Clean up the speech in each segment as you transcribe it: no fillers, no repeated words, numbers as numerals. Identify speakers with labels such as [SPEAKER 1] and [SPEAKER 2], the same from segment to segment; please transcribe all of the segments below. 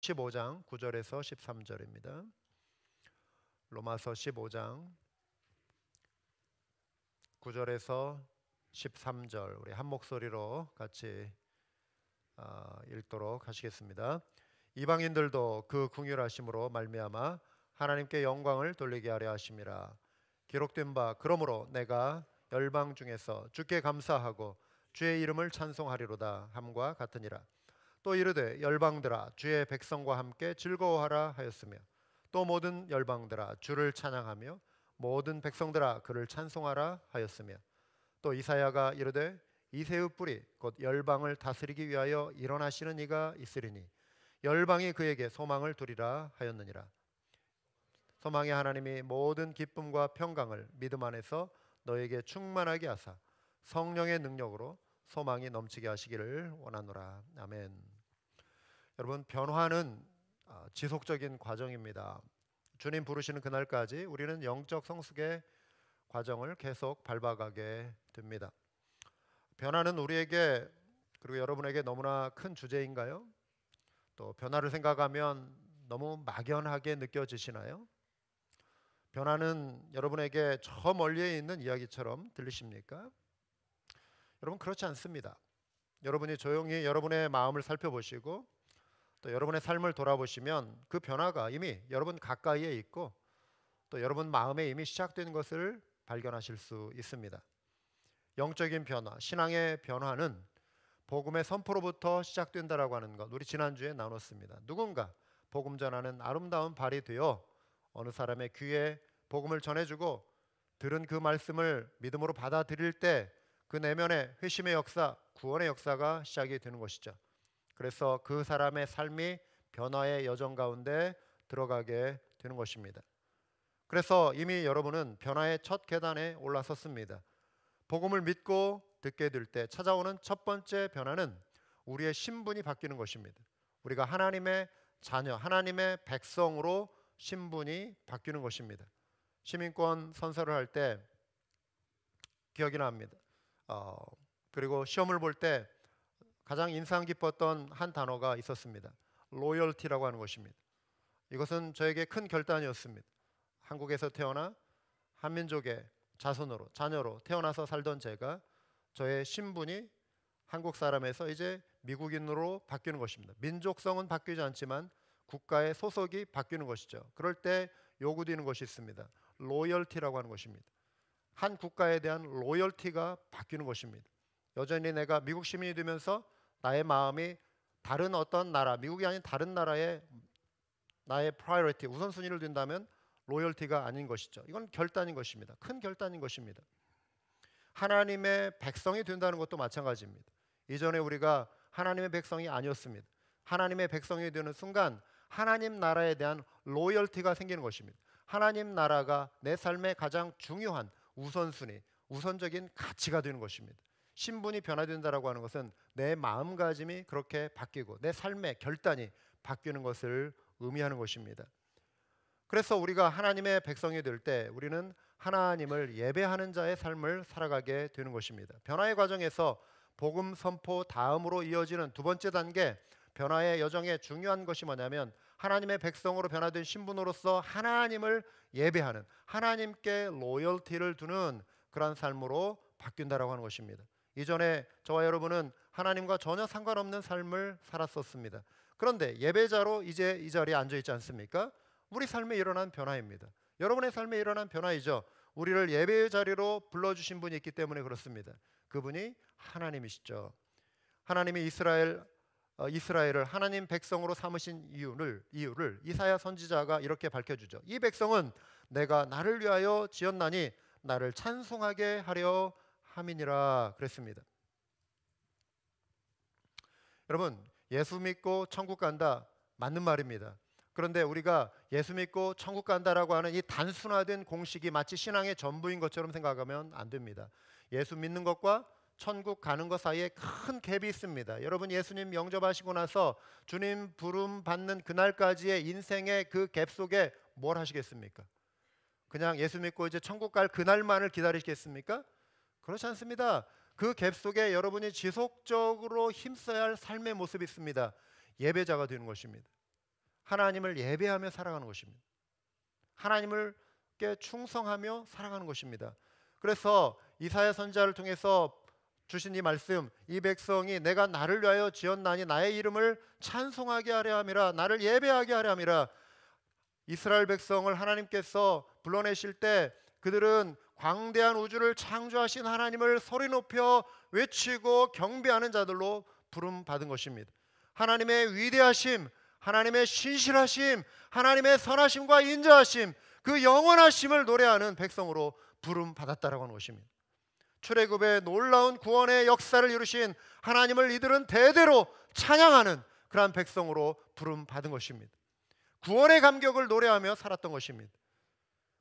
[SPEAKER 1] 15장 9절에서 13절입니다. 로마서 15장 9절에서 13절 우리 한 목소리로 같이 읽도록 하시겠습니다. 이방인들도 그 긍휼하심으로 말미암아 하나님께 영광을 돌리게 하려 하심이라. 기록된 바 그러므로 내가 열방 중에서 주께 감사하고 주의 이름을 찬송하리로다 함과 같으니라. 또 이르되 열방들아 주의 백성과 함께 즐거워하라 하였으며 또 모든 열방들아 주를 찬양하며 모든 백성들아 그를 찬송하라 하였으며 또 이사야가 이르되 이새의 뿌리 곧 열방을 다스리기 위하여 일어나시는 이가 있으리니 열방이 그에게 소망을 두리라 하였느니라. 소망의 하나님이 모든 기쁨과 평강을 믿음 안에서 너에게 충만하게 하사 성령의 능력으로 소망이 넘치게 하시기를 원하노라. 아멘. 여러분, 변화는 지속적인 과정입니다. 주님 부르시는 그날까지 우리는 영적 성숙의 과정을 계속 밟아가게 됩니다. 변화는 우리에게 그리고 여러분에게 너무나 큰 주제인가요? 또 변화를 생각하면 너무 막연하게 느껴지시나요? 변화는 여러분에게 저 멀리에 있는 이야기처럼 들리십니까? 여러분, 그렇지 않습니다. 여러분이 조용히 여러분의 마음을 살펴보시고 또 여러분의 삶을 돌아보시면 그 변화가 이미 여러분 가까이에 있고 또 여러분 마음에 이미 시작된 것을 발견하실 수 있습니다. 영적인 변화, 신앙의 변화는 복음의 선포로부터 시작된다라고 하는 것 우리 지난주에 나눴습니다. 누군가 복음 전하는 아름다운 발이 되어 어느 사람의 귀에 복음을 전해주고 들은 그 말씀을 믿음으로 받아들일 때 그 내면의 회심의 역사, 구원의 역사가 시작이 되는 것이죠. 그래서 그 사람의 삶이 변화의 여정 가운데 들어가게 되는 것입니다. 그래서 이미 여러분은 변화의 첫 계단에 올라섰습니다. 복음을 믿고 듣게 될 때 찾아오는 첫 번째 변화는 우리의 신분이 바뀌는 것입니다. 우리가 하나님의 자녀, 하나님의 백성으로 신분이 바뀌는 것입니다. 시민권 선서를 할 때 기억이 납니다. 그리고 시험을 볼 때 가장 인상 깊었던 한 단어가 있었습니다. 로열티라고 하는 것입니다. 이것은 저에게 큰 결단이었습니다. 한국에서 태어나 한민족의 자녀로 태어나서 살던 제가 저의 신분이 한국 사람에서 이제 미국인으로 바뀌는 것입니다. 민족성은 바뀌지 않지만 국가의 소속이 바뀌는 것이죠. 그럴 때 요구되는 것이 있습니다. 로열티라고 하는 것입니다. 한 국가에 대한 로열티가 바뀌는 것입니다. 여전히 내가 미국 시민이 되면서 나의 마음이 다른 어떤 나라, 미국이 아닌 다른 나라에 나의 프라이어리티, 우선순위를 둔다면 로열티가 아닌 것이죠. 이건 결단인 것입니다. 큰 결단인 것입니다. 하나님의 백성이 된다는 것도 마찬가지입니다. 이전에 우리가 하나님의 백성이 아니었습니다. 하나님의 백성이 되는 순간 하나님 나라에 대한 로열티가 생기는 것입니다. 하나님 나라가 내 삶의 가장 중요한 우선순위, 우선적인 가치가 되는 것입니다. 신분이 변화된다라고 하는 것은 내 마음가짐이 그렇게 바뀌고 내 삶의 결단이 바뀌는 것을 의미하는 것입니다. 그래서 우리가 하나님의 백성이 될 때 우리는 하나님을 예배하는 자의 삶을 살아가게 되는 것입니다. 변화의 과정에서 복음 선포 다음으로 이어지는 두 번째 단계, 변화의 여정에 중요한 것이 뭐냐면 하나님의 백성으로 변화된 신분으로서 하나님을 예배하는, 하나님께 로열티를 두는 그런 삶으로 바뀐다라고 하는 것입니다. 이전에 저와 여러분은 하나님과 전혀 상관없는 삶을 살았었습니다. 그런데 예배자로 이제 이 자리에 앉아 있지 않습니까? 우리 삶에 일어난 변화입니다. 여러분의 삶에 일어난 변화이죠. 우리를 예배의 자리로 불러주신 분이 있기 때문에 그렇습니다. 그분이 하나님이시죠. 하나님이 이스라엘을 하나님 백성으로 삼으신 이유를 이사야 선지자가 이렇게 밝혀주죠. 이 백성은 내가 나를 위하여 지었나니 나를 찬송하게 하려 함이니라 그랬습니다. 여러분, 예수 믿고 천국 간다 맞는 말입니다. 그런데 우리가 예수 믿고 천국 간다라고 하는 이 단순화된 공식이 마치 신앙의 전부인 것처럼 생각하면 안 됩니다. 예수 믿는 것과 천국 가는 것 사이에 큰 갭이 있습니다. 여러분, 예수님 영접하시고 나서 주님 부름 받는 그날까지의 인생의 그 갭 속에 뭘 하시겠습니까? 그냥 예수 믿고 이제 천국 갈 그날만을 기다리시겠습니까? 그렇지 않습니다. 그 갭 속에 여러분이 지속적으로 힘써야 할 삶의 모습이 있습니다. 예배자가 되는 것입니다. 하나님을 예배하며 살아가는 것입니다. 하나님께 충성하며 살아가는 것입니다. 그래서 이사야 선지자를 통해서 주신 이 말씀, 이 백성이 내가 나를 위하여 지었나니 나의 이름을 찬송하게 하려 함이라, 나를 예배하게 하려 함이라. 이스라엘 백성을 하나님께서 불러내실 때 그들은 광대한 우주를 창조하신 하나님을 소리 높여 외치고 경배하는 자들로 부름 받은 것입니다. 하나님의 위대하심, 하나님의 신실하심, 하나님의 선하심과 인자하심, 그 영원하심을 노래하는 백성으로 부름 받았다라고 하는 것입니다. 출애굽의 놀라운 구원의 역사를 이루신 하나님을 이들은 대대로 찬양하는 그러한 백성으로 부름 받은 것입니다. 구원의 감격을 노래하며 살았던 것입니다.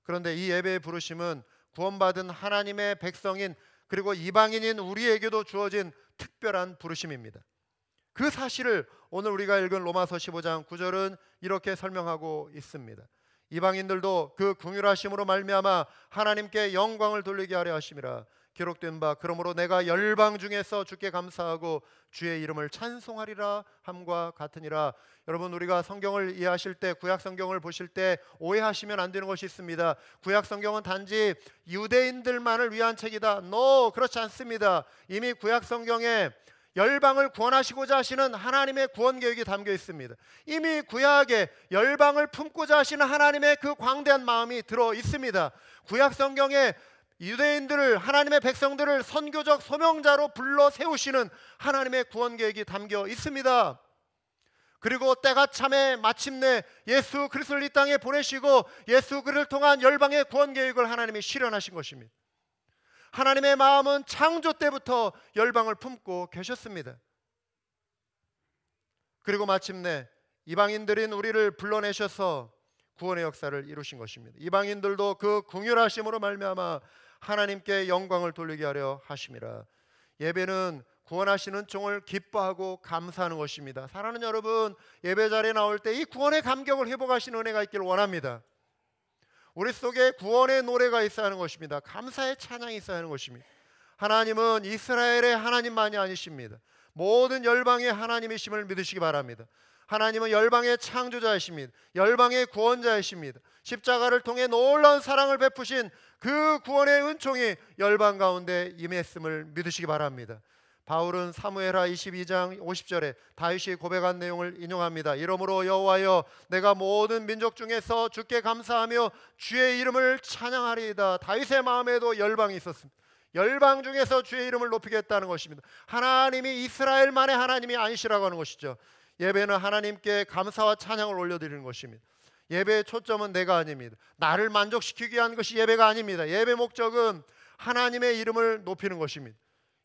[SPEAKER 1] 그런데 이 예배의 부르심은 구원받은 하나님의 백성인 그리고 이방인인 우리에게도 주어진 특별한 부르심입니다. 그 사실을 오늘 우리가 읽은 로마서 15장 9절은 이렇게 설명하고 있습니다. 이방인들도 그 긍휼하심으로 말미암아 하나님께 영광을 돌리게 하려 하심이라. 기록된 바 그러므로 내가 열방 중에서 주께 감사하고 주의 이름을 찬송하리라 함과 같으니라. 여러분, 우리가 성경을 이해하실 때, 구약 성경을 보실 때 오해하시면 안 되는 것이 있습니다. 구약 성경은 단지 유대인들만을 위한 책이다. 그렇지 않습니다. 이미 구약 성경에 열방을 구원하시고자 하시는 하나님의 구원 계획이 담겨 있습니다. 이미 구약에 열방을 품고자 하시는 하나님의 그 광대한 마음이 들어 있습니다. 구약 성경에 유대인들을, 하나님의 백성들을 선교적 소명자로 불러 세우시는 하나님의 구원 계획이 담겨 있습니다. 그리고 때가 참에 마침내 예수 그리스도를 이 땅에 보내시고 예수 그리스도를 통한 열방의 구원 계획을 하나님이 실현하신 것입니다. 하나님의 마음은 창조 때부터 열방을 품고 계셨습니다. 그리고 마침내 이방인들인 우리를 불러내셔서 구원의 역사를 이루신 것입니다. 이방인들도 그 긍휼하심으로 말미암아 하나님께 영광을 돌리게 하려 하심이라. 예배는 구원하시는 종을 기뻐하고 감사하는 것입니다. 사랑하는 여러분, 예배 자리에 나올 때 이 구원의 감격을 회복하시는 은혜가 있기를 원합니다. 우리 속에 구원의 노래가 있어야 하는 것입니다. 감사의 찬양이 있어야 하는 것입니다. 하나님은 이스라엘의 하나님만이 아니십니다. 모든 열방의 하나님이심을 믿으시기 바랍니다. 하나님은 열방의 창조자이십니다. 열방의 구원자이십니다. 십자가를 통해 놀라운 사랑을 베푸신 그 구원의 은총이 열방 가운데 임했음을 믿으시기 바랍니다. 바울은 사무엘하 22장 50절에 다윗이 고백한 내용을 인용합니다. 이러므로 여호와여, 내가 모든 민족 중에서 주께 감사하며 주의 이름을 찬양하리이다. 다윗의 마음에도 열방이 있었습니다. 열방 중에서 주의 이름을 높이겠다는 것입니다. 하나님이 이스라엘만의 하나님이 아니시라고 하는 것이죠. 예배는 하나님께 감사와 찬양을 올려드리는 것입니다. 예배의 초점은 내가 아닙니다. 나를 만족시키기 위한 것이 예배가 아닙니다. 예배 목적은 하나님의 이름을 높이는 것입니다.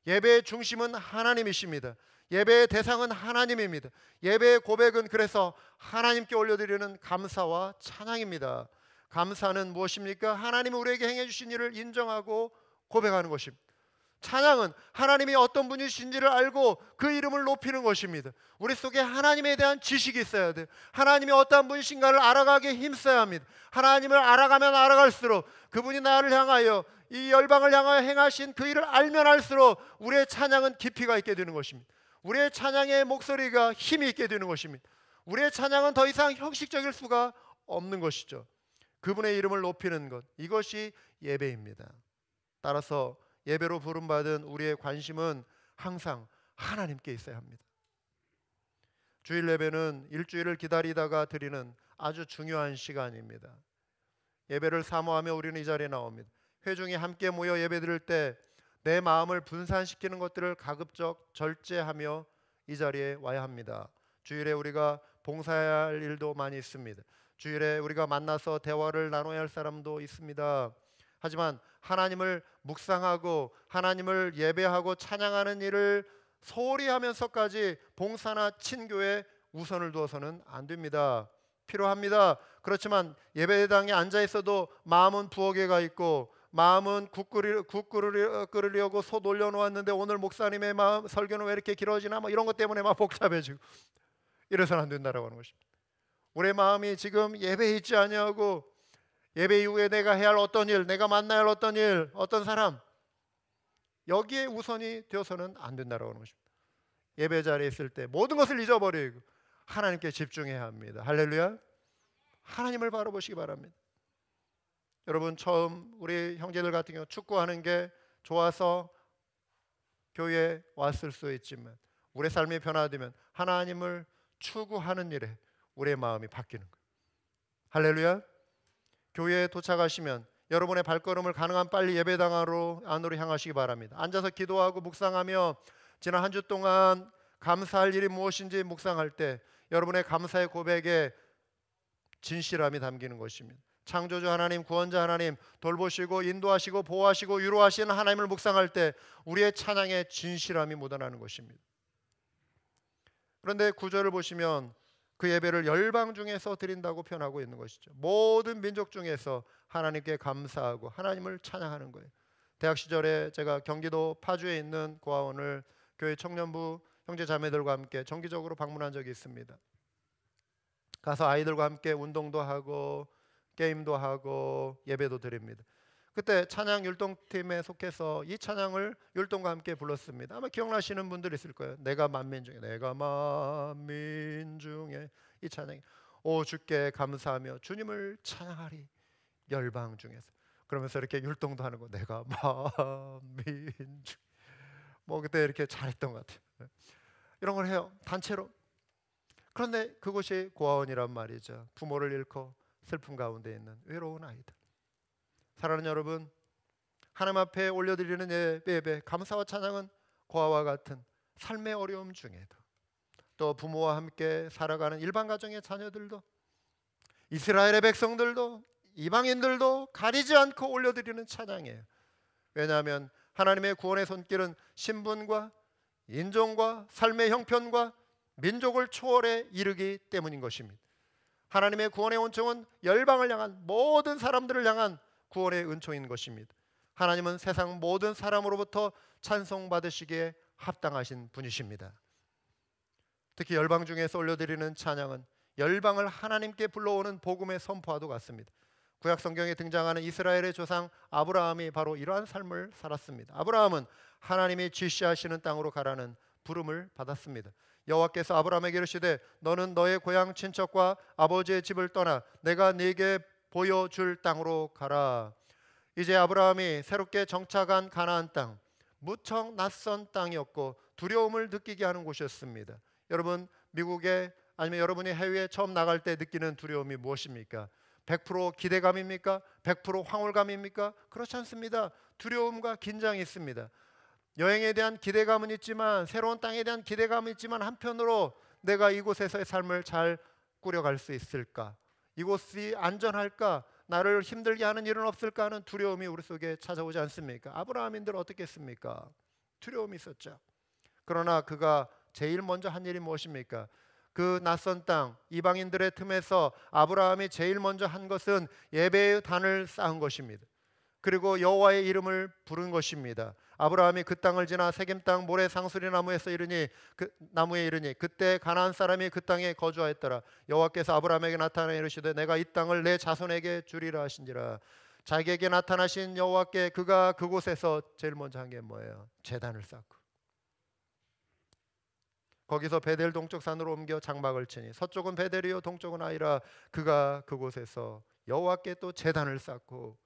[SPEAKER 1] 예배의 중심은 하나님이십니다. 예배의 대상은 하나님입니다. 예배의 고백은 그래서 하나님께 올려드리는 감사와 찬양입니다. 감사는 무엇입니까? 하나님이 우리에게 행해 주신 일을 인정하고 고백하는 것입니다. 찬양은 하나님이 어떤 분이신지를 알고 그 이름을 높이는 것입니다. 우리 속에 하나님에 대한 지식이 있어야 돼요. 하나님이 어떤 분이신가를 알아가기에 힘써야 합니다. 하나님을 알아가면 알아갈수록 그분이 나를 향하여 이 열방을 향하여 행하신 그 일을 알면 알수록 우리의 찬양은 깊이가 있게 되는 것입니다. 우리의 찬양의 목소리가 힘이 있게 되는 것입니다. 우리의 찬양은 더 이상 형식적일 수가 없는 것이죠. 그분의 이름을 높이는 것, 이것이 예배입니다. 따라서 예배로 부름받은 우리의 관심은 항상 하나님께 있어야 합니다. 주일 예배는 일주일을 기다리다가 드리는 아주 중요한 시간입니다. 예배를 사모하며 우리는 이 자리에 나옵니다. 회중이 함께 모여 예배 드릴 때 내 마음을 분산시키는 것들을 가급적 절제하며 이 자리에 와야 합니다. 주일에 우리가 봉사해야 할 일도 많이 있습니다. 주일에 우리가 만나서 대화를 나눠야 할 사람도 있습니다. 하지만 하나님을 묵상하고 하나님을 예배하고 찬양하는 일을 소홀히 하면서까지 봉사나 친교에 우선을 두어서는 안 됩니다. 필요합니다. 그렇지만 예배당에 앉아 있어도 마음은 부엌에 가 있고 마음은 국 끓으려고 솥 올려놓았는데 오늘 목사님의 마음 설교는 왜 이렇게 길어지나 이런 것 때문에 막 복잡해지고 이래서는 안 된다라고 하는 것입니다. 우리의 마음이 지금 예배에 있지 아니하고 예배 이후에 내가 해야 할 어떤 일, 내가 만나야 할 어떤 일, 어떤 사람, 여기에 우선이 되어서는 안 된다라고 하는 것입니다. 예배 자리에 있을 때 모든 것을 잊어버리고 하나님께 집중해야 합니다. 할렐루야. 하나님을 바라보시기 바랍니다. 여러분, 처음 우리 형제들 같은 경우 축구하는 게 좋아서 교회에 왔을 수 있지만 우리의 삶이 변화되면 하나님을 추구하는 일에 우리의 마음이 바뀌는 거예요. 할렐루야. 교회에 도착하시면 여러분의 발걸음을 가능한 빨리 예배당 안으로 향하시기 바랍니다. 앉아서 기도하고 묵상하며 지난 한 주 동안 감사할 일이 무엇인지 묵상할 때 여러분의 감사의 고백에 진실함이 담기는 것입니다. 창조주 하나님, 구원자 하나님, 돌보시고 인도하시고 보호하시고 위로하시는 하나님을 묵상할 때 우리의 찬양에 진실함이 묻어나는 것입니다. 그런데 구절을 보시면 그 예배를 열방 중에서 드린다고 표현하고 있는 것이죠. 모든 민족 중에서 하나님께 감사하고 하나님을 찬양하는 거예요. 대학 시절에 제가 경기도 파주에 있는 고아원을 교회 청년부 형제 자매들과 함께 정기적으로 방문한 적이 있습니다. 가서 아이들과 함께 운동도 하고 게임도 하고 예배도 드립니다. 그때 찬양 율동팀에 속해서 이 찬양을 율동과 함께 불렀습니다. 아마 기억나시는 분들 있을 거예요. 내가 만민 중에, 내가 만민 중에, 이 찬양이 오 주께 감사하며 주님을 찬양하리 열방 중에서, 그러면서 이렇게 율동도 하는 거. 내가 만민 중, 뭐 그때 이렇게 잘했던 것 같아요. 이런 걸 해요, 단체로. 그런데 그곳이 고아원이란 말이죠. 부모를 잃고 슬픔 가운데 있는 외로운 아이들. 사랑하는 여러분, 하나님 앞에 올려드리는 예배, 감사와 찬양은 고아와 같은 삶의 어려움 중에도, 또 부모와 함께 살아가는 일반 가정의 자녀들도, 이스라엘의 백성들도, 이방인들도 가리지 않고 올려드리는 찬양이에요. 왜냐하면 하나님의 구원의 손길은 신분과 인종과 삶의 형편과 민족을 초월해 이르기 때문인 것입니다. 하나님의 구원의 온총은 열방을 향한, 모든 사람들을 향한 구원의 은총인 것입니다. 하나님은 세상 모든 사람으로부터 찬송받으시기에 합당하신 분이십니다. 특히 열방 중에서 올려드리는 찬양은 열방을 하나님께 불러오는 복음의 선포와도 같습니다. 구약 성경에 등장하는 이스라엘의 조상 아브라함이 바로 이러한 삶을 살았습니다. 아브라함은 하나님이 지시하시는 땅으로 가라는 부름을 받았습니다. 여호와께서 아브라함에게 이르시되 너는 너의 고향 친척과 아버지의 집을 떠나 내가 네게 보여줄 땅으로 가라. 이제 아브라함이 새롭게 정착한 가나안 땅, 무척 낯선 땅이었고 두려움을 느끼게 하는 곳이었습니다. 여러분, 미국에 아니면 여러분이 해외에 처음 나갈 때 느끼는 두려움이 무엇입니까? 100% 기대감입니까? 100% 황홀감입니까? 그렇지 않습니다. 두려움과 긴장이 있습니다. 여행에 대한 기대감은 있지만, 새로운 땅에 대한 기대감은 있지만, 한편으로 내가 이곳에서의 삶을 잘 꾸려갈 수 있을까? 이곳이 안전할까? 나를 힘들게 하는 일은 없을까 하는 두려움이 우리 속에 찾아오지 않습니까? 아브라함인들 어떻겠습니까? 두려움이 있었죠. 그러나 그가 제일 먼저 한 일이 무엇입니까? 그 낯선 땅, 이방인들의 틈에서 아브라함이 제일 먼저 한 것은 예배의 단을 쌓은 것입니다. 그리고 여호와의 이름을 부른 것입니다. 아브라함이 그 땅을 지나 세겜 땅 모래 상수리 나무에서 이르니 나무에 이르니 그때 가나안 사람이 그 땅에 거주하였더라. 여호와께서 아브라함에게 나타나 이르시되 내가 이 땅을 내 자손에게 주리라 하신지라. 자기에게 나타나신 여호와께 그가 그곳에서 제일 먼저 한 게 뭐예요? 제단을 쌓고, 거기서 베델 동쪽 산으로 옮겨 장막을 치니 서쪽은 베델이요 동쪽은 아이라. 그가 그곳에서 여호와께 또 제단을 쌓고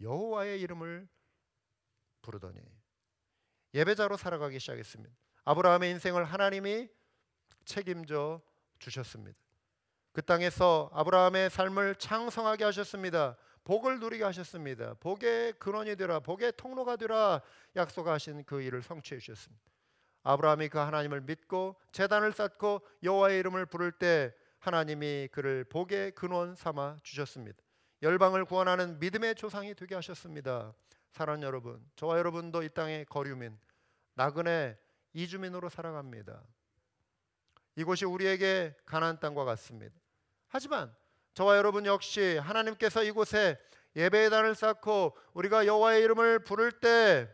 [SPEAKER 1] 여호와의 이름을 부르더니 예배자로 살아가기 시작했습니다. 아브라함의 인생을 하나님이 책임져 주셨습니다. 그 땅에서 아브라함의 삶을 창성하게 하셨습니다. 복을 누리게 하셨습니다. 복의 근원이 되라, 복의 통로가 되라 약속하신 그 일을 성취해 주셨습니다. 아브라함이 그 하나님을 믿고 제단을 쌓고 여호와의 이름을 부를 때 하나님이 그를 복의 근원 삼아 주셨습니다. 열방을 구원하는 믿음의 조상이 되게 하셨습니다. 사랑하는 여러분, 저와 여러분도 이 땅의 거류민, 나그네 이주민으로 살아갑니다. 이곳이 우리에게 가나안 땅과 같습니다. 하지만 저와 여러분 역시 하나님께서 이곳에 예배의 단을 쌓고 우리가 여호와의 이름을 부를 때,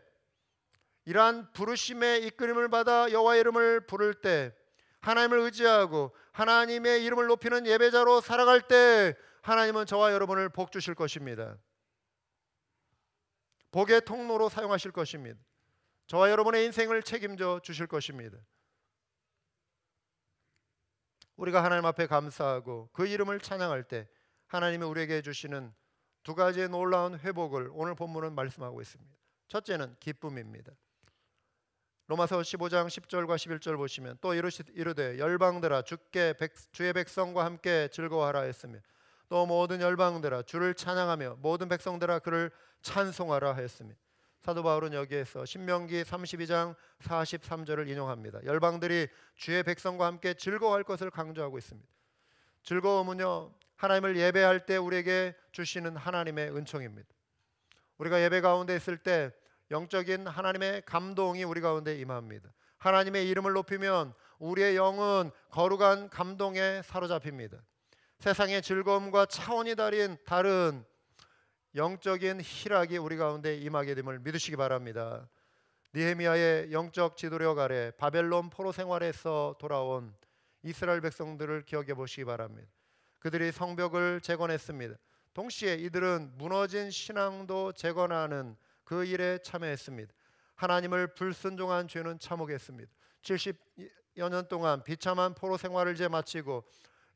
[SPEAKER 1] 이러한 부르심의 이끌림을 받아 여호와의 이름을 부를 때, 하나님을 의지하고 하나님의 이름을 높이는 예배자로 살아갈 때 하나님은 저와 여러분을 복 주실 것입니다. 복의 통로로 사용하실 것입니다. 저와 여러분의 인생을 책임져 주실 것입니다. 우리가 하나님 앞에 감사하고 그 이름을 찬양할 때 하나님이 우리에게 주시는 두 가지의 놀라운 회복을 오늘 본문은 말씀하고 있습니다. 첫째는 기쁨입니다. 로마서 15장 10절과 11절 보시면 또 이르되 열방들아 주의 백성과 함께 즐거워하라 했으며 또 모든 열방들아 주를 찬양하며 모든 백성들아 그를 찬송하라 했으며 사도 바울은 여기에서 신명기 32장 43절을 인용합니다. 열방들이 주의 백성과 함께 즐거워할 것을 강조하고 있습니다. 즐거움은요, 하나님을 예배할 때 우리에게 주시는 하나님의 은총입니다. 우리가 예배 가운데 있을 때 영적인 하나님의 감동이 우리 가운데 임합니다. 하나님의 이름을 높이면 우리의 영은 거룩한 감동에 사로잡힙니다. 세상의 즐거움과 차원이 다른 영적인 희락이 우리 가운데 임하게 됨을 믿으시기 바랍니다. 느헤미야의 영적 지도력 아래 바벨론 포로 생활에서 돌아온 이스라엘 백성들을 기억해 보시기 바랍니다. 그들이 성벽을 재건했습니다. 동시에 이들은 무너진 신앙도 재건하는 그 일에 참여했습니다. 하나님을 불순종한 죄는 참혹했습니다. 70여 년 동안 비참한 포로 생활을 이제 마치고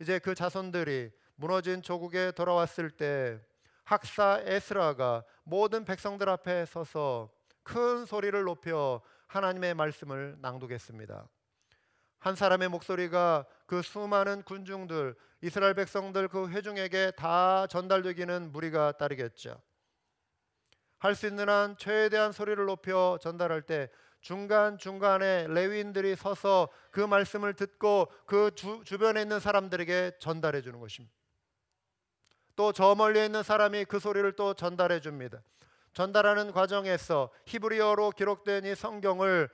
[SPEAKER 1] 이제 그 자손들이 무너진 조국에 돌아왔을 때 학사 에스라가 모든 백성들 앞에 서서 큰 소리를 높여 하나님의 말씀을 낭독했습니다. 한 사람의 목소리가 그 수많은 군중들, 이스라엘 백성들 그 회중에게 다 전달되기는 무리가 따르겠죠. 할 수 있는 한 최대한 소리를 높여 전달할 때 중간중간에 레위인들이 서서 그 말씀을 듣고 그 주변에 있는 사람들에게 전달해 주는 것입니다. 또 저 멀리 있는 사람이 그 소리를 또 전달해 줍니다. 전달하는 과정에서 히브리어로 기록된 이 성경을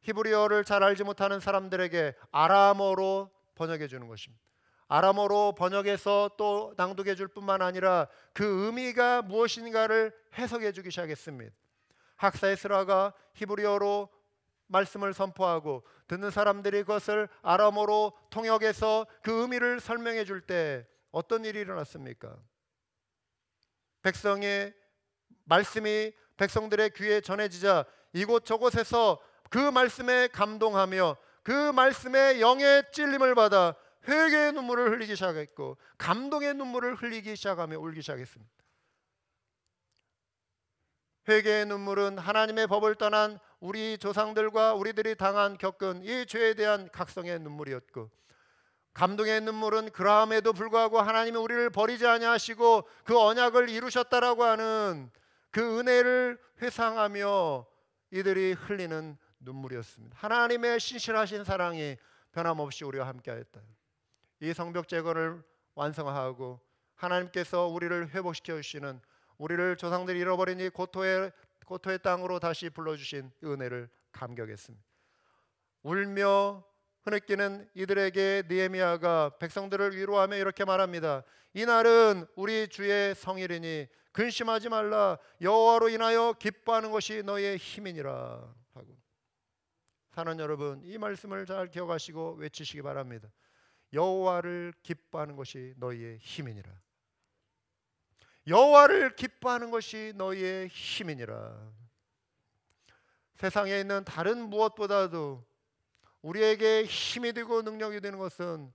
[SPEAKER 1] 히브리어를 잘 알지 못하는 사람들에게 아람어로 번역해 주는 것입니다. 아람어로 번역해서 또 낭독해 줄 뿐만 아니라 그 의미가 무엇인가를 해석해 주기 시작했습니다. 학사 에스라가 히브리어로 말씀을 선포하고 듣는 사람들이 그것을 아람어로 통역해서 그 의미를 설명해 줄 때 어떤 일이 일어났습니까? 백성의 말씀이 백성들의 귀에 전해지자 이곳저곳에서 그 말씀에 감동하며 그 말씀에 영의 찔림을 받아 회개의 눈물을 흘리기 시작했고 감동의 눈물을 흘리기 시작하며 울기 시작했습니다. 회개의 눈물은 하나님의 법을 떠난 우리 조상들과 우리들이 겪은 이 죄에 대한 각성의 눈물이었고, 감동의 눈물은 그러함에도 불구하고 하나님이 우리를 버리지 아니하시고 그 언약을 이루셨다라고 하는 그 은혜를 회상하며 이들이 흘리는 눈물이었습니다. 하나님의 신실하신 사랑이 변함없이 우리와 함께하였다. 이 성벽 재건을 완성하고 하나님께서 우리를 회복시켜 주시는, 우리를 조상들이 잃어버린 이 고토의 땅으로 다시 불러주신 은혜를 감격했습니다. 울며 흐느끼는 이들에게 느헤미야가 백성들을 위로하며 이렇게 말합니다. 이날은 우리 주의 성일이니 근심하지 말라. 여호와로 인하여 기뻐하는 것이 너의 힘이니라 하고. 사는 여러분, 이 말씀을 잘 기억하시고 외치시기 바랍니다. 여호와를 기뻐하는 것이 너희의 힘이니라. 여호와를 기뻐하는 것이 너희의 힘이니라. 세상에 있는 다른 무엇보다도 우리에게 힘이 되고 능력이 되는 것은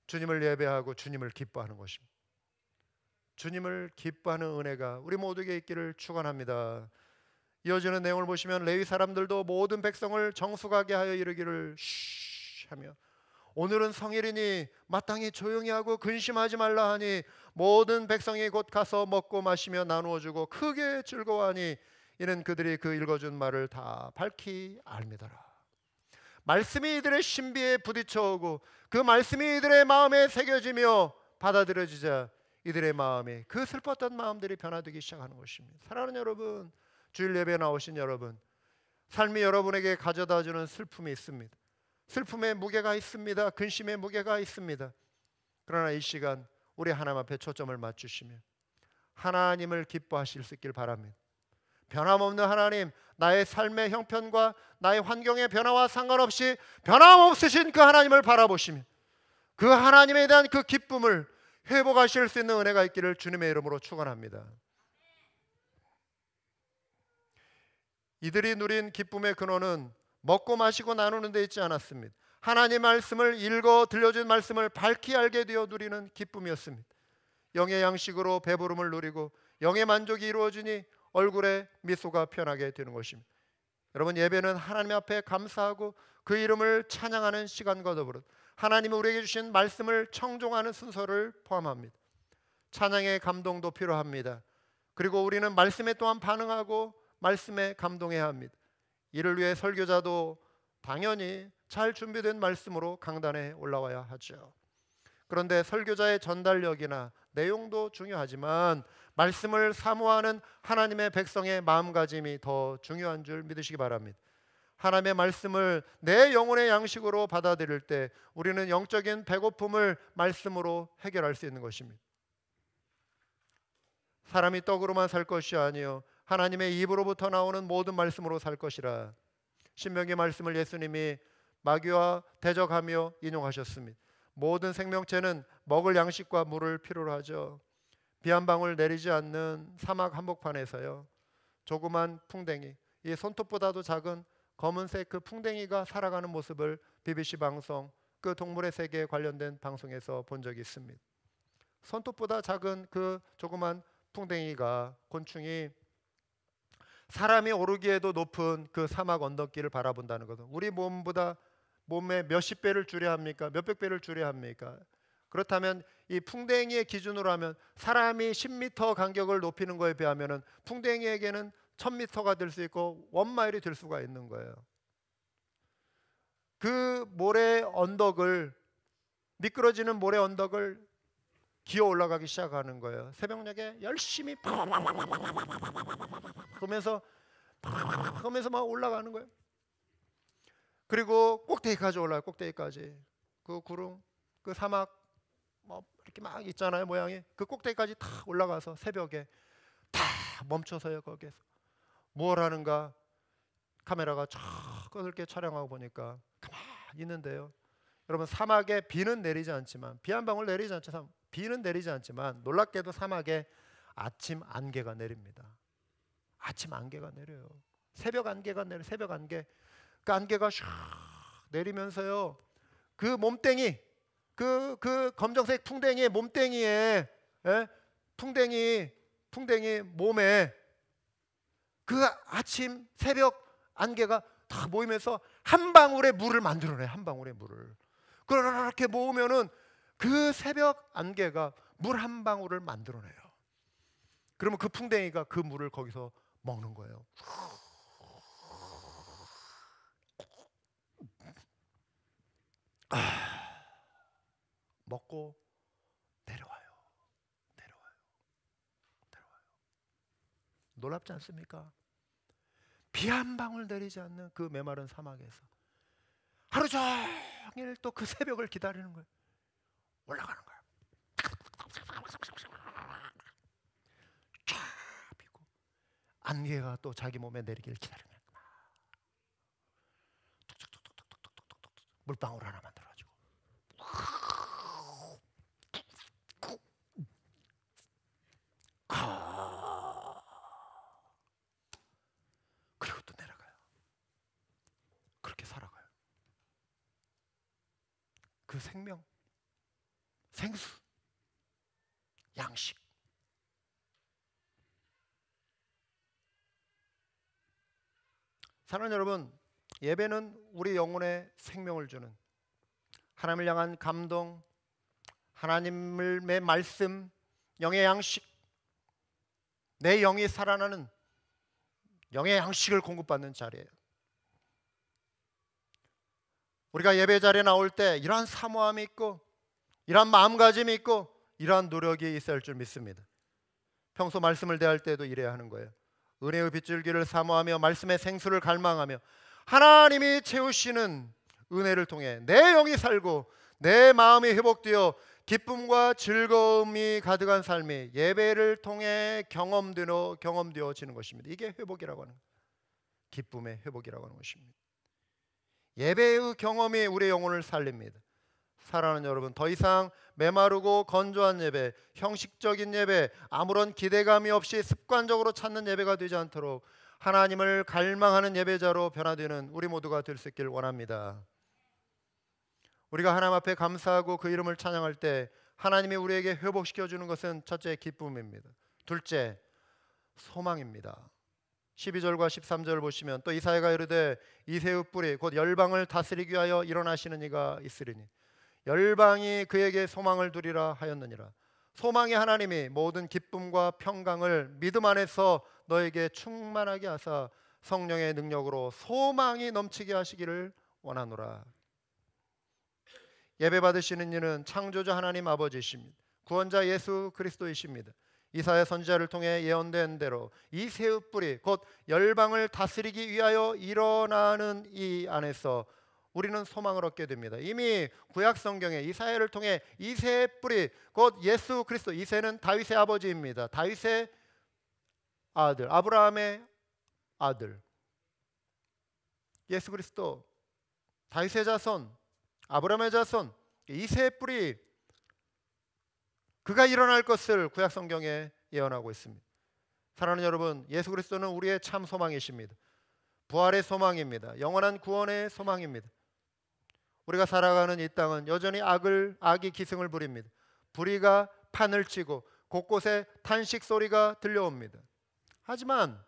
[SPEAKER 1] 주님을 예배하고 주님을 기뻐하는 것입니다. 주님을 기뻐하는 은혜가 우리 모두에게 있기를 축원합니다. 이어지는 내용을 보시면 레위 사람들도 모든 백성을 정숙하게 하여 이르기를 하며, 오늘은 성일이니 마땅히 조용히 하고 근심하지 말라 하니 모든 백성이 곧 가서 먹고 마시며 나누어 주고 크게 즐거워하니 이는 그들이 그 읽어준 말을 다 밝히 알미더라. 말씀이 이들의 신비에 부딪혀오고 그 말씀이 이들의 마음에 새겨지며 받아들여지자 이들의 마음이, 그 슬펐던 마음들이 변화되기 시작하는 것입니다. 사랑하는 여러분, 주일 예배에 나오신 여러분, 삶이 여러분에게 가져다주는 슬픔이 있습니다. 슬픔의 무게가 있습니다. 근심의 무게가 있습니다. 그러나 이 시간 우리 하나님 앞에 초점을 맞추시며 하나님을 기뻐하실 수 있길 바랍니다. 변함없는 하나님, 나의 삶의 형편과 나의 환경의 변화와 상관없이 변함없으신 그 하나님을 바라보시며 그 하나님에 대한 그 기쁨을 회복하실 수 있는 은혜가 있기를 주님의 이름으로 축원합니다. 이들이 누린 기쁨의 근원은 먹고 마시고 나누는 데 있지 않았습니다. 하나님 말씀을 읽어 들려준 말씀을 밝히 알게 되어 누리는 기쁨이었습니다. 영의 양식으로 배부름을 누리고 영의 만족이 이루어지니 얼굴에 미소가 피어나게 되는 것입니다. 여러분, 예배는 하나님 앞에 감사하고 그 이름을 찬양하는 시간과 더불어 하나님이 우리에게 주신 말씀을 청종하는 순서를 포함합니다. 찬양의 감동도 필요합니다. 그리고 우리는 말씀에 또한 반응하고 말씀에 감동해야 합니다. 이를 위해 설교자도 당연히 잘 준비된 말씀으로 강단에 올라와야 하죠. 그런데 설교자의 전달력이나 내용도 중요하지만 말씀을 사모하는 하나님의 백성의 마음가짐이 더 중요한 줄 믿으시기 바랍니다. 하나님의 말씀을 내 영혼의 양식으로 받아들일 때 우리는 영적인 배고픔을 말씀으로 해결할 수 있는 것입니다. 사람이 떡으로만 살 것이 아니요 하나님의 입으로부터 나오는 모든 말씀으로 살 것이라. 신명기 말씀을 예수님이 마귀와 대적하며 인용하셨습니다. 모든 생명체는 먹을 양식과 물을 필요로 하죠. 비 한 방울 내리지 않는 사막 한복판에서요, 조그만 풍뎅이, 이 손톱보다도 작은 검은색 그 풍뎅이가 살아가는 모습을 BBC 방송, 그 동물의 세계에 관련된 방송에서 본 적이 있습니다. 손톱보다 작은 그 조그만 풍뎅이가, 곤충이 사람이 오르기에도 높은 그 사막 언덕길을 바라본다는 것은 우리 몸에 몇십 배를 줄여야 합니까? 몇백 배를 줄여야 합니까? 그렇다면 이 풍뎅이의 기준으로 하면 사람이 10m 간격을 높이는 거에 비하면 풍뎅이에게는 1000m가 될 수 있고 1마일이 될 수가 있는 거예요. 그 모래 언덕을, 미끄러지는 모래 언덕을 기어 올라가기 시작하는 거예요. 새벽녘에 열심히 그러면서 막 올라가는 거예요. 그리고 꼭대기까지 올라요. 꼭대기까지. 그 구름, 그 사막 뭐 이렇게 막 있잖아요, 모양이. 그 꼭대기까지 다 올라가서 새벽에 다 멈춰서요. 거기에서 뭘 하는가 카메라가 쫙 그렇게 촬영하고 보니까 가만히 있는데요. 여러분, 사막에 비는 내리지 않지만, 비 한 방울 내리지 않지만, 비는 내리지 않지만 놀랍게도 사막에 아침 안개가 내립니다. 아침 안개가 내려요. 새벽 안개가 내려. 새벽 안개. 그 안개가 샥 내리면서요, 그 몸뚱이, 그 검정색 풍뎅이의 몸뚱이에, 풍뎅이 몸에 그 아침 새벽 안개가 다 모이면서 한 방울의 물을 만들어내요. 한 방울의 물을. 그렇게 모으면은 그 새벽 안개가 물 한 방울을 만들어내요. 그러면 그 풍뎅이가 그 물을 거기서 먹는 거예요. 먹고 내려와요. 놀랍지 않습니까? 비 한 방울 내리지 않는 그 메마른 사막에서 하루 종일 또 그 새벽을 기다리는 거예요. 올라가는 거예요. 쫙 비고 안개가 또 자기 몸에 내리기를 기다리는 거예요. 툭툭툭툭툭툭툭툭 물방울 하나 만들어가지고 그리고 또 내려가요. 그렇게 살아가요. 그 생명, 생수, 양식. 사랑하는 여러분, 예배는 우리 영혼에 생명을 주는, 하나님을 향한 감동, 하나님의 말씀, 영의 양식, 내 영이 살아나는 영의 양식을 공급받는 자리예요. 우리가 예배 자리에 나올 때 이러한 사모함이 있고, 이러한 마음가짐이 있고, 이러한 노력이 있어야 할 줄 믿습니다. 평소 말씀을 대할 때도 이래야 하는 거예요. 은혜의 빗줄기를 사모하며 말씀의 생수를 갈망하며 하나님이 채우시는 은혜를 통해 내 영이 살고 내 마음이 회복되어 기쁨과 즐거움이 가득한 삶이 예배를 통해 경험되어지는 것입니다. 이게 회복이라고 하는 거예요. 기쁨의 회복이라고 하는 것입니다. 예배의 경험이 우리의 영혼을 살립니다. 사랑하는 여러분, 더 이상 메마르고 건조한 예배, 형식적인 예배, 아무런 기대감이 없이 습관적으로 찾는 예배가 되지 않도록 하나님을 갈망하는 예배자로 변화되는 우리 모두가 될 수 있길 원합니다. 우리가 하나님 앞에 감사하고 그 이름을 찬양할 때 하나님이 우리에게 회복시켜 주는 것은 첫째 기쁨입니다. 둘째 소망입니다. 12절과 13절 보시면 또 이사야가 이르되 이새의 뿌리 곧 열방을 다스리기 위하여 일어나시는 이가 있으리니 열방이 그에게 소망을 두리라 하였느니라. 소망의 하나님이 모든 기쁨과 평강을 믿음 안에서 너에게 충만하게 하사 성령의 능력으로 소망이 넘치게 하시기를 원하노라. 예배 받으시는 이는 창조자 하나님 아버지십니다. 구원자 예수 그리스도이십니다. 이사야 선지자를 통해 예언된 대로 이 새의 뿌리 곧 열방을 다스리기 위하여 일어나는 이 안에서 우리는 소망을 얻게 됩니다. 이미 구약 성경에 이사야를 통해 이 새의 뿌리 곧 예수 그리스도, 이새는 다윗의 아버지입니다. 다윗의 아들, 아브라함의 아들 예수 그리스도, 다윗의 자손, 아브라함의 자손, 이 새의 뿌리 그가 일어날 것을 구약 성경에 예언하고 있습니다. 사랑하는 여러분, 예수 그리스도는 우리의 참 소망이십니다. 부활의 소망입니다. 영원한 구원의 소망입니다. 우리가 살아가는 이 땅은 여전히 악이 기승을 부립니다. 불의가 판을 치고 곳곳에 탄식 소리가 들려옵니다. 하지만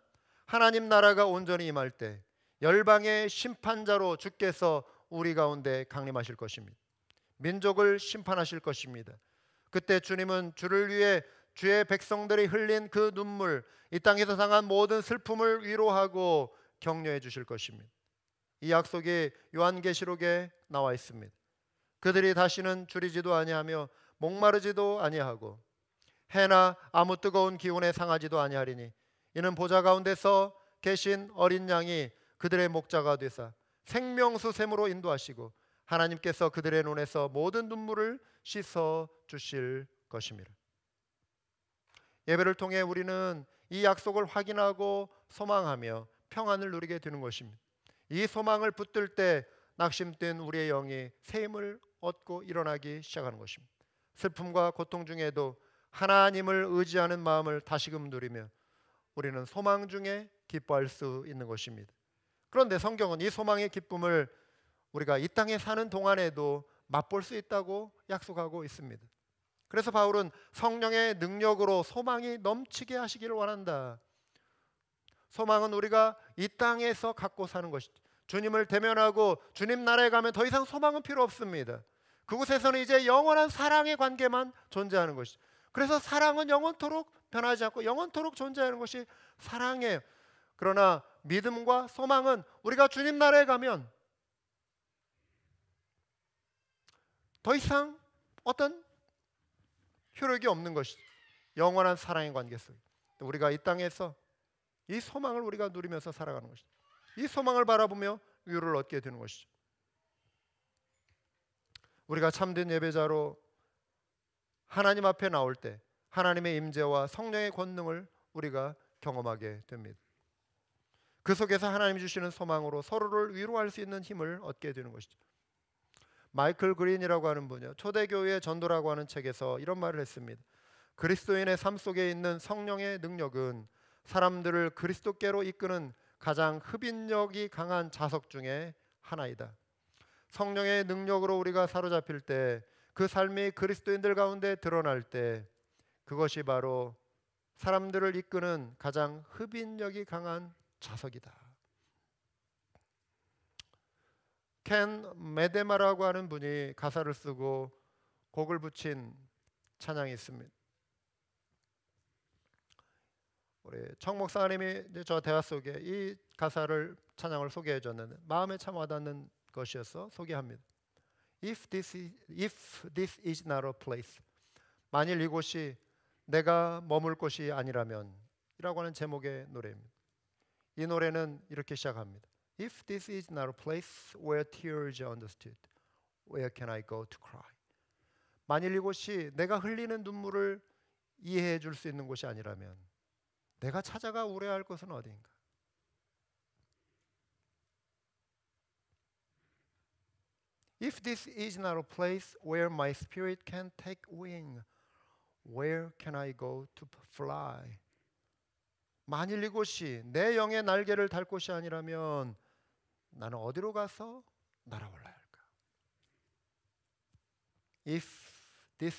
[SPEAKER 1] 하나님 나라가 온전히 임할 때 열방의 심판자로 주께서 우리 가운데 강림하실 것입니다. 민족을 심판하실 것입니다. 그때 주님은 주를 위해 주의 백성들이 흘린 그 눈물, 이 땅에서 당한 모든 슬픔을 위로하고 격려해 주실 것입니다. 이 약속이 요한계시록에 나와 있습니다. 그들이 다시는 줄이지도 아니하며 목마르지도 아니하고 해나 아무 뜨거운 기운에 상하지도 아니하리니 이는 보좌 가운데서 계신 어린 양이 그들의 목자가 되사 생명수 샘으로 인도하시고 하나님께서 그들의 눈에서 모든 눈물을 씻어 주실 것입니다. 예배를 통해 우리는 이 약속을 확인하고 소망하며 평안을 누리게 되는 것입니다. 이 소망을 붙들 때 낙심된 우리의 영이 새 힘을 얻고 일어나기 시작하는 것입니다. 슬픔과 고통 중에도 하나님을 의지하는 마음을 다시금 누리며 우리는 소망 중에 기뻐할 수 있는 것입니다. 그런데 성경은 이 소망의 기쁨을 우리가 이 땅에 사는 동안에도 맛볼 수 있다고 약속하고 있습니다. 그래서 바울은 성령의 능력으로 소망이 넘치게 하시기를 원한다. 소망은 우리가 이 땅에서 갖고 사는 것이죠. 주님을 대면하고 주님 나라에 가면 더 이상 소망은 필요 없습니다. 그곳에서는 이제 영원한 사랑의 관계만 존재하는 것이죠. 그래서 사랑은 영원토록 변하지 않고 영원토록 존재하는 것이 사랑이에요. 그러나 믿음과 소망은 우리가 주님 나라에 가면 더 이상 어떤 효력이 없는 것이죠. 영원한 사랑의 관계 속에 우리가 이 땅에서 이 소망을 우리가 누리면서 살아가는 것이죠. 이 소망을 바라보며 위로를 얻게 되는 것이죠. 우리가 참된 예배자로 하나님 앞에 나올 때 하나님의 임재와 성령의 권능을 우리가 경험하게 됩니다. 그 속에서 하나님이 주시는 소망으로 서로를 위로할 수 있는 힘을 얻게 되는 것이죠. 마이클 그린이라고 하는 분이요, 초대교회의 전도라고 하는 책에서 이런 말을 했습니다. 그리스도인의 삶 속에 있는 성령의 능력은 사람들을 그리스도께로 이끄는 가장 흡인력이 강한 자석 중에 하나이다. 성령의 능력으로 우리가 사로잡힐 때, 그 삶이 그리스도인들 가운데 드러날 때, 그것이 바로 사람들을 이끄는 가장 흡인력이 강한 자석이다. 켄 메데마라고 하는 분이 가사를 쓰고 곡을 붙인 찬양이 있습니다. 우리 청 목사님이 저 대화 속에 이 가사를 찬양을 소개해 줬는데 마음에 참 와닿는 것이어서 소개합니다. If this is not a place, 만일 이곳이 내가 머물 곳이 아니라면 이라고 하는 제목의 노래입니다. 이 노래는 이렇게 시작합니다. If this is not a place where tears are understood, where can I go to cry? 만일 이곳이 내가 흘리는 눈물을 이해해 줄 수 있는 곳이 아니라면 내가 찾아가 우려할 곳은 어디인가? If this is not a place where my spirit can take wing, where can I go to fly? 만일 이곳이 내 영의 날개를 달 곳이 아니라면 나는 어디로 가서 날아올라야 할까? If this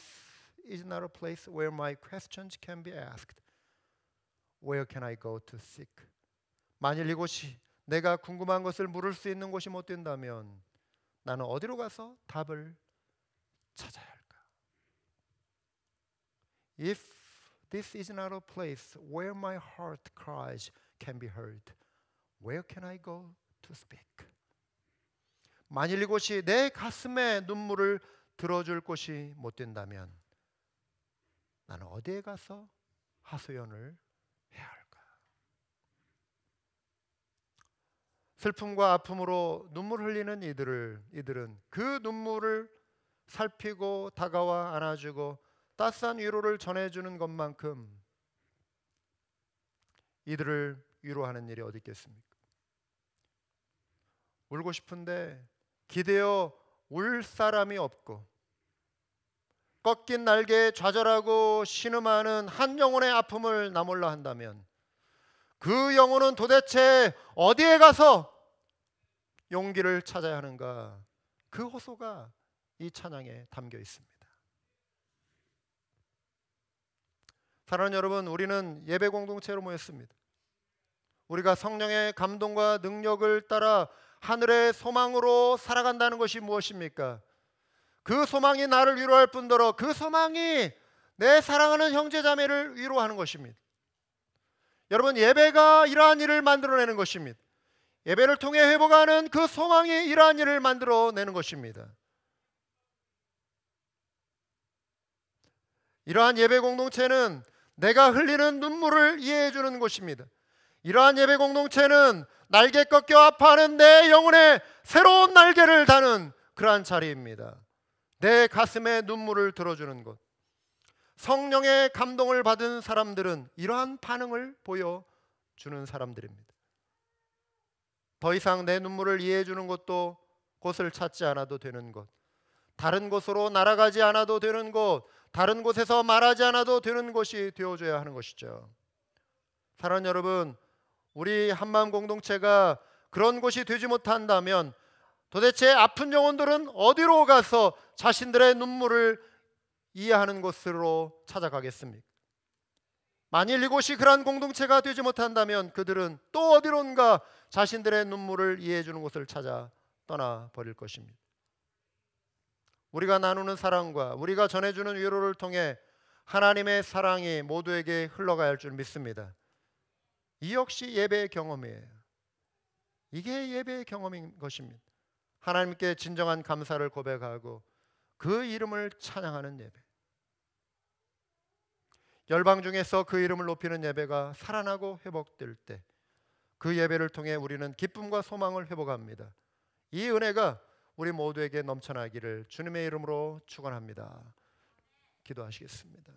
[SPEAKER 1] is not a place where my questions can be asked, where can I go to seek? 만일 이곳이 내가 궁금한 것을 물을 수 있는 곳이 못 된다면 나는 어디로 가서 답을 찾아야 할까? If this is not a place where my heart cries can be heard, where can I go to speak? 만일 이곳이 내 가슴의 눈물을 들어줄 곳이 못 된다면 나는 어디에 가서 하소연을 해야 할까? 슬픔과 아픔으로 눈물 흘리는 이들은 그 눈물을 살피고 다가와 안아주고 따스한 위로를 전해주는 것만큼 이들을 위로하는 일이 어디 있겠습니까? 울고 싶은데 기대어 울 사람이 없고 꺾인 날개에 좌절하고 신음하는 한 영혼의 아픔을 나몰라 한다면 그 영혼은 도대체 어디에 가서 용기를 찾아야 하는가? 그 호소가 이 찬양에 담겨 있습니다. 사랑하는 여러분, 우리는 예배 공동체로 모였습니다. 우리가 성령의 감동과 능력을 따라 하늘의 소망으로 살아간다는 것이 무엇입니까? 그 소망이 나를 위로할 뿐더러 그 소망이 내 사랑하는 형제자매를 위로하는 것입니다. 여러분, 예배가 이러한 일을 만들어내는 것입니다. 예배를 통해 회복하는 그 소망이 이러한 일을 만들어내는 것입니다. 이러한 예배 공동체는 내가 흘리는 눈물을 이해해 주는 곳입니다. 이러한 예배 공동체는 날개 꺾여 아파하는 내 영혼에 새로운 날개를 다는 그러한 자리입니다. 내 가슴에 눈물을 들어주는 곳. 성령의 감동을 받은 사람들은 이러한 반응을 보여주는 사람들입니다. 더 이상 내 눈물을 이해해 주는 곳도 곳을 찾지 않아도 되는 곳, 다른 곳으로 날아가지 않아도 되는 곳, 다른 곳에서 말하지 않아도 되는 곳이 되어줘야 하는 것이죠. 사랑하는 여러분, 우리 한마음 공동체가 그런 곳이 되지 못한다면 도대체 아픈 영혼들은 어디로 가서 자신들의 눈물을 이해하는 곳으로 찾아가겠습니까? 만일 이곳이 그러한 공동체가 되지 못한다면 그들은 또 어디론가 자신들의 눈물을 이해해 주는 곳을 찾아 떠나버릴 것입니다. 우리가 나누는 사랑과 우리가 전해주는 위로를 통해 하나님의 사랑이 모두에게 흘러가야 할 줄 믿습니다. 이 역시 예배의 경험이에요. 이게 예배의 경험인 것입니다. 하나님께 진정한 감사를 고백하고 그 이름을 찬양하는 예배. 열방 중에서 그 이름을 높이는 예배가 살아나고 회복될 때 그 예배를 통해 우리는 기쁨과 소망을 회복합니다. 이 은혜가 우리 모두에게 넘쳐나기를 주님의 이름으로 축원합니다. 기도하시겠습니다.